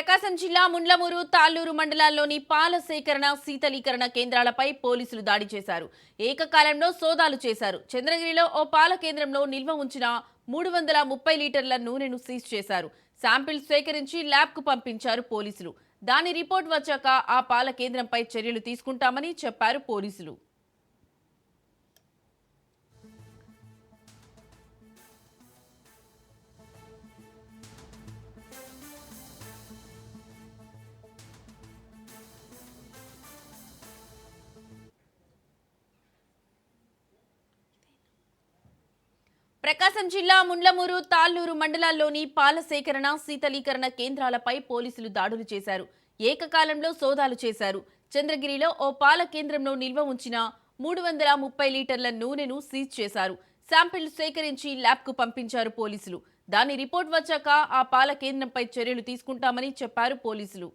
ప్రకాశం జిల్లా ముండ్లమూరు, తాళ్లూరు మండలాల్లోని పాల సేకరణ, శీతలీకరణ కేంద్రాలపై పోలీసులు దాడి చేశారు. ఏకకాలంలో సోదాలు చేశారు. చంద్రగిరిలో ఓ పాల కేంద్రంలో నిల్వ ఉంచిన 330 లీటర్ల నూనెను సీజ్ చేశారు. శాంపిల్స్ సేకరించి ల్యాబ్కు పంపించారు పోలీసులు. దాని రిపోర్ట్ వచ్చాక ఆ పాల కేంద్రంపై చర్యలు తీసుకుంటామని చెప్పారు పోలీసులు. ప్రకాశం జిల్లా ముండ్లమూరు, తాళ్లూరు మండలాల్లోని పాల సేకరణ, శీతలీకరణ కేంద్రాలపై పోలీసులు దాడులు చేశారు. ఏకకాలంలో సోదాలు చేశారు. చంద్రగిరిలో ఓ పాల కేంద్రంలో నిల్వ ఉంచిన 330 లీటర్ల నూనెను సీజ్ చేశారు. శాంపిల్ సేకరించి ల్యాబ్కు పంపించారు పోలీసులు. దాని రిపోర్ట్ వచ్చాక ఆ పాల కేంద్రంపై చర్యలు తీసుకుంటామని చెప్పారు పోలీసులు.